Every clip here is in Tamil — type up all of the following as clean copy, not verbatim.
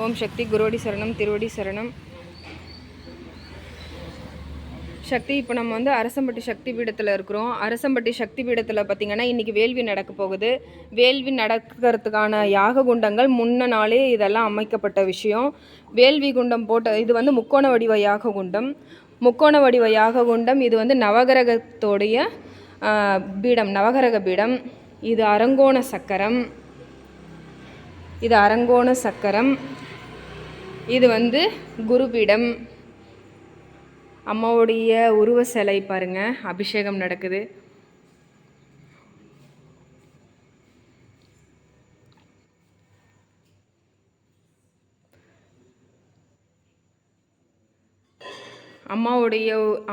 ஓம் சக்தி. குருவடி சரணம், திருவடி சரணம். சக்தி. இப்போ நம்ம வந்து அரசம்பட்டி சக்தி பீடத்தில் இருக்கிறோம். அரசம்பட்டி சக்தி பீடத்தில் பார்த்திங்கன்னா இன்றைக்கி வேள்வி நடக்க போகுது. வேள்வி நடக்கிறதுக்கான யாக குண்டங்கள் முன்ன நாளே இதெல்லாம் அமைக்கப்பட்ட விஷயம். வேள்வி குண்டம் போட்ட இது வந்து முக்கோண வடிவ யாக குண்டம். முக்கோண வடிவ யாக குண்டம் இது வந்து நவகிரகத்தோடைய பீடம், நவகிரக பீடம். இது அரங்கோண சக்கரம். இது அரங்கோண சக்கரம். இது வந்து குருபீடம். அம்மாவுடைய உருவ சிலை பாருங்கள், அபிஷேகம் நடக்குது.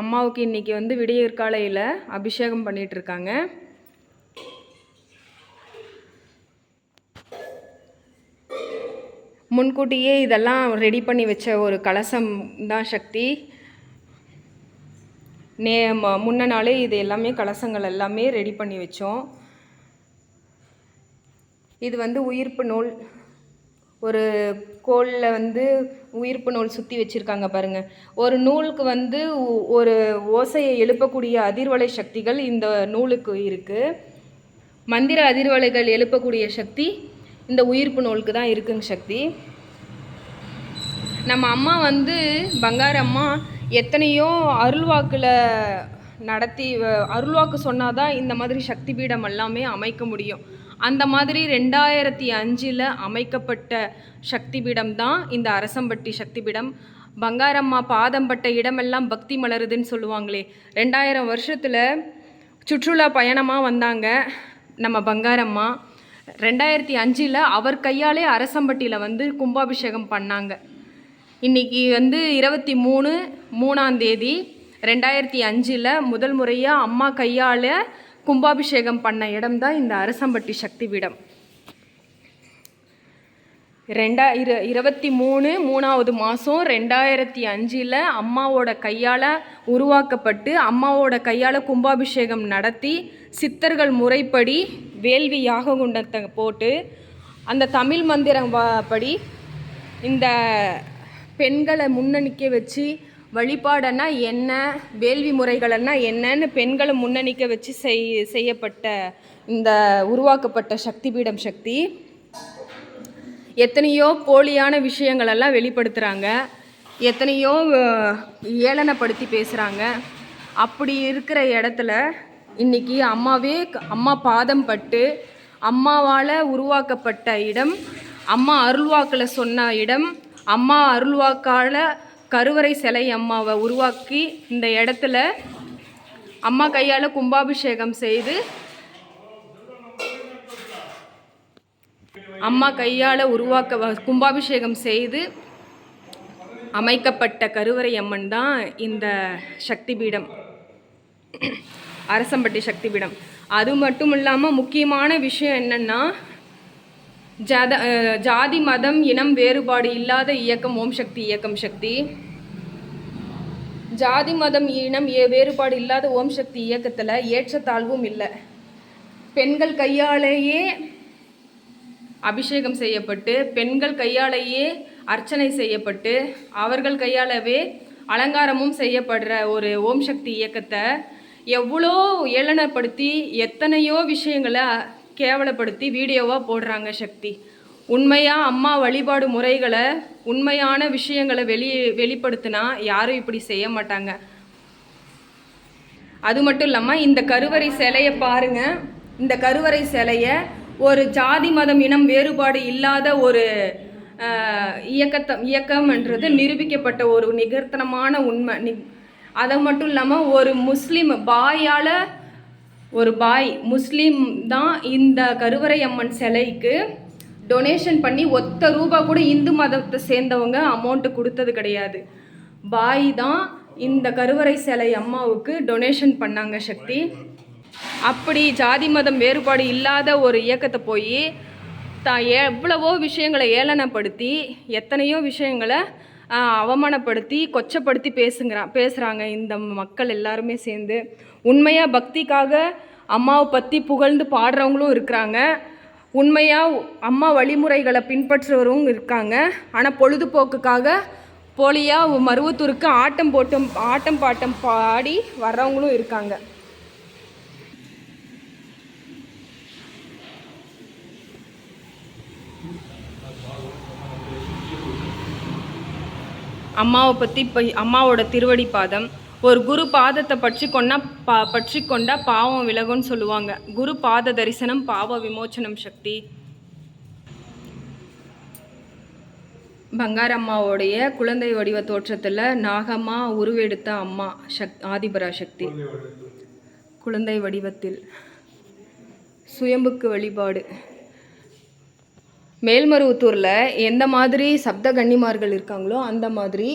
அம்மாவுக்கு இன்றைக்கி வந்து விடியற்காலையில் அபிஷேகம் பண்ணிகிட்ருக்காங்க. முன்கூட்டியே இதெல்லாம் ரெடி பண்ணி வச்ச ஒரு கலசம் தான் சக்தி. முன்ன நாளே இது எல்லாமே கலசங்கள் எல்லாமே ரெடி பண்ணி வச்சோம். இது வந்து உயிர்ப்பு நூல். ஒரு கோலில் வந்து உயிர்ப்பு நூல் சுற்றி வச்சுருக்காங்க பாருங்கள். ஒரு நூலுக்கு வந்து ஒரு ஓசையை எழுப்பக்கூடிய அதிர்வலை சக்திகள் இந்த நூலுக்கு இருக்குது. மந்திர அதிர்வலைகள் எழுப்பக்கூடிய சக்தி இந்த உயிர்ப்பு நூலுக்கு தான் இருக்குங்க சக்தி. நம்ம அம்மா வந்து பங்கார அம்மா எத்தனையோ அருள்வாக்கில் நடத்தி அருள்வாக்கு சொன்னால் தான் இந்த மாதிரி சக்தி பீடம் எல்லாமே அமைக்க முடியும். அந்த மாதிரி 2005 அமைக்கப்பட்ட சக்தி பீடம் தான் இந்த அரசம்பட்டி சக்தி பீடம். பங்காரம்மா பாதம் பட்ட இடமெல்லாம் பக்தி மலருதுன்னு சொல்லுவாங்களே. 2000 வருஷத்தில் சுற்றுலா பயணமாக வந்தாங்க நம்ம பங்காரம்மா. 2005 அவர் கையாலே அரசம்பட்டியில் வந்து கும்பாபிஷேகம் பண்ணாங்க. இன்றைக்கி வந்து 23/3/2005 முதல் முறையாக அம்மா கையால் கும்பாபிஷேகம் பண்ண இடம் தான் இந்த அரசம்பட்டி சக்தி பீடம். 23/3 மாதம் 2005 அம்மாவோட கையால் உருவாக்கப்பட்டு அம்மாவோட கையால் கும்பாபிஷேகம் நடத்தி சித்தர்கள் முறைப்படி வேள்வி யாக குண்டத்தை போட்டு அந்த தமிழ் மந்திரம் படி இந்த பெண்களை முன்னணிக்க வச்சு வழிபாடன்னா என்ன, வேள்வி முறைகள்னா என்னன்னு பெண்களை முன்னணிக்க வச்சு செய்யப்பட்ட இந்த உருவாக்கப்பட்ட சக்தி பீடம் சக்தி. எத்தனையோ போலியான விஷயங்களெல்லாம் வெளிப்படுத்துகிறாங்க, எத்தனையோ ஏளனப்படுத்தி பேசுகிறாங்க. அப்படி இருக்கிற இடத்துல இன்றைக்கி அம்மா பாதம் பட்டு அம்மாவால் உருவாக்கப்பட்ட இடம், அம்மா அருள்வாக்கில் சொன்ன இடம், அம்மா அருள்வாக்கால் கருவறை சிலை அம்மாவை உருவாக்கி இந்த இடத்துல அம்மா கையால் கும்பாபிஷேகம் செய்து அம்மா கையால் கும்பாபிஷேகம் செய்து அமைக்கப்பட்ட கருவறை அம்மன் தான் இந்த சக்தி பீடம், அரசம்பட்டி சக்தி பீடம். அது மட்டும் இல்லாமல் முக்கியமான விஷயம் என்னென்னா, ஜாதி மதம் இனம் வேறுபாடு இல்லாத இயக்கம் ஓம் சக்தி இயக்கம் சக்தி. ஜாதி மதம் இனம் வேறுபாடு இல்லாத ஓம் சக்தி இயக்கத்தில் ஏற்றத்தாழ்வும் இல்லை. பெண்கள் கையாலேயே அபிஷேகம் செய்யப்பட்டு பெண்கள் கையாலேயே அர்ச்சனை செய்யப்பட்டு அவர்கள் கையாலவே அலங்காரமும் செய்யப்படுற ஒரு ஓம் சக்தி இயக்கத்தை எவ்வளோ ஏளனப்படுத்தி எத்தனையோ விஷயங்களை கேவலப்படுத்தி வீடியோவாக போடுறாங்க சக்தி. உண்மையாக அம்மா வழிபாடு முறைகளை உண்மையான விஷயங்களை வெளிப்படுத்தினா யாரும் இப்படி செய்ய மாட்டாங்க. அது மட்டும் இல்லாமல் இந்த கருவறை சிலையை பாருங்கள். இந்த கருவறை சிலையை ஒரு ஜாதி மதம் இனம் வேறுபாடு இல்லாத ஒரு இயக்கம்ன்றது நிரூபிக்கப்பட்ட ஒரு நிகர்த்தனமான உண்மை. அது மட்டும் இல்லாமல் ஒரு முஸ்லீம் முஸ்லீம் தான் இந்த கருவறை அம்மன் சிலைக்கு டொனேஷன் பண்ணி ₹1 கூட இந்து மதத்தை சேர்ந்தவங்க அமௌண்ட்டு கொடுத்தது கிடையாது. பாய் தான் இந்த கருவறை சிலை அம்மாவுக்கு டொனேஷன் பண்ணாங்க சக்தி. அப்படி ஜாதி மதம் வேறுபாடு இல்லாத ஒரு இயக்கத்தை போய் எவ்வளவோ விஷயங்களை ஏளனப்படுத்தி எத்தனையோ விஷயங்களை அவமானப்படுத்தி கொச்சப்படுத்தி பேசுகிறாங்க இந்த மக்கள் எல்லாருமே சேர்ந்து. உண்மையாக பக்திக்காக அம்மாவை பற்றி புகழ்ந்து பாடுறவங்களும் இருக்கிறாங்க. உண்மையாக அம்மா வழிமுறைகளை பின்பற்றுறவங்க இருக்காங்க. ஆனால் பொழுதுபோக்குக்காக போலியாக மருவத்தூருக்கு ஆட்டம் பாட்டம் பாடி வர்றவங்களும் இருக்காங்க. அம்மாவை பற்றி இப்போ அம்மாவோட திருவடி பாதம், ஒரு குரு பாதத்தை பற்றி கொண்டா பாவம் விலகும்னு சொல்லுவாங்க. குரு பாத தரிசனம் பாவ விமோச்சனம் சக்தி. பங்காரம்மாவோடைய குழந்தை வடிவ தோற்றத்தில் நாகம்மா உருவெடுத்த அம்மா ஆதிபராசக்தி குழந்தை வடிவத்தில் சுயம்புக்கு வழிபாடு. மேல்மருவத்தூரில் எந்த மாதிரி சப்த கன்னிமார்கள் இருக்காங்களோ அந்த மாதிரி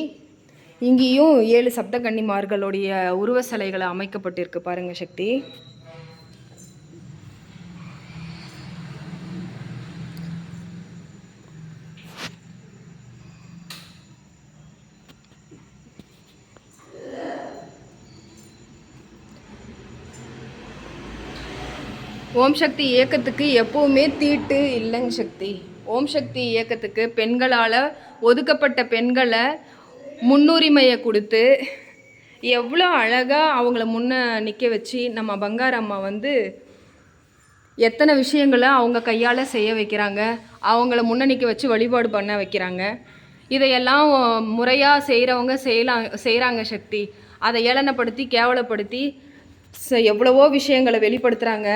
இங்கேயும் 7 சப்த கன்னிமார்களுடைய உருவ சிலைகளை அமைக்கப்பட்டிருக்கு பாருங்கள் சக்தி. ஓம் சக்தி இயக்கத்துக்கு எப்போவுமே தீட்டு இல்லைங்க சக்தி. ஓம் சக்தி இயக்கத்துக்கு பெண்களால் ஒதுக்கப்பட்ட பெண்களை முன்னுரிமையை கொடுத்து எவ்வளோ அழகாக அவங்கள நிற்க வச்சு நம்ம பங்காரம்மா எத்தனை விஷயங்களை அவங்க கையால் செய்ய வைக்கிறாங்க, அவங்கள நிற்க வச்சு வழிபாடு பண்ண வைக்கிறாங்க. இதையெல்லாம் முறையாக செய்கிறவங்க செய்கிறாங்க சக்தி. அதை ஏளனப்படுத்தி கேவலப்படுத்தி எவ்வளவோ விஷயங்களை வெளிப்படுத்துகிறாங்க.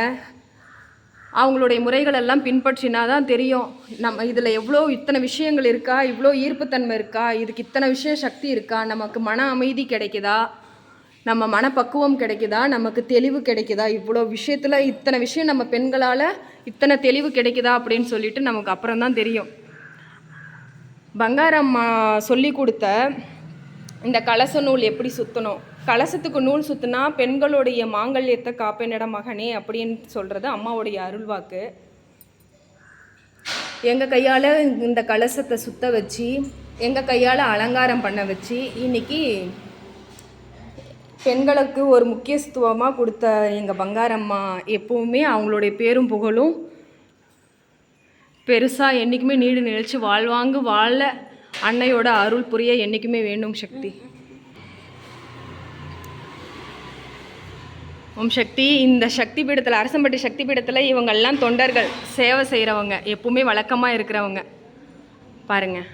அவங்களுடைய முறைகளெல்லாம் பின்பற்றினா தான் தெரியும் நம்ம இதில் இத்தனை விஷயங்கள் இருக்கா, இவ்வளோ ஈர்ப்புத்தன்மை இருக்கா, இதுக்கு இத்தனை விஷயம் சக்தி இருக்கா, நமக்கு மன அமைதி கிடைக்குதா, நம்ம மனப்பக்குவம் கிடைக்குதா, நமக்கு தெளிவு கிடைக்குதா, இவ்வளோ விஷயத்தில் இத்தனை விஷயம் நம்ம பெண்களால் இத்தனை தெளிவு கிடைக்குதா அப்படின்னு சொல்லிட்டு நமக்கு அப்புறம் தான் தெரியும். பங்காரம்மா சொல்லி கொடுத்த இந்த கலச நூல் எப்படி சுற்றணும், கலசத்துக்கு நூல் சுற்றினா பெண்களுடைய மாங்கல்யத்தை காப்பேனட மகனே அப்படின்னு சொல்கிறது அம்மாவுடைய அருள்வாக்கு. எங்கள் கையால் இந்த கலசத்தை சுற்ற வச்சு எங்கள் கையால் அலங்காரம் பண்ண வச்சு இன்றைக்கி பெண்களுக்கு ஒரு முக்கியத்துவமாக கொடுத்த எங்கள் பங்காரம்மா எப்போவுமே அவங்களுடைய பேரும் புகழும் பெருசாக என்றைக்குமே நீடு நிலைச்சு வாழ்வாங்க வாழ அன்னையோட அருள் புரிய என்றைக்குமே வேண்டும் சக்தி. ஓம் சக்தி. இந்த சக்தி பீடத்தில் அரசம்பட்டி சக்தி பீடத்தில் இவங்கெல்லாம் தொண்டர்கள், சேவை செய்கிறவங்க, எப்பவுமே வழக்கமாக இருக்கிறவங்க பாருங்கள்.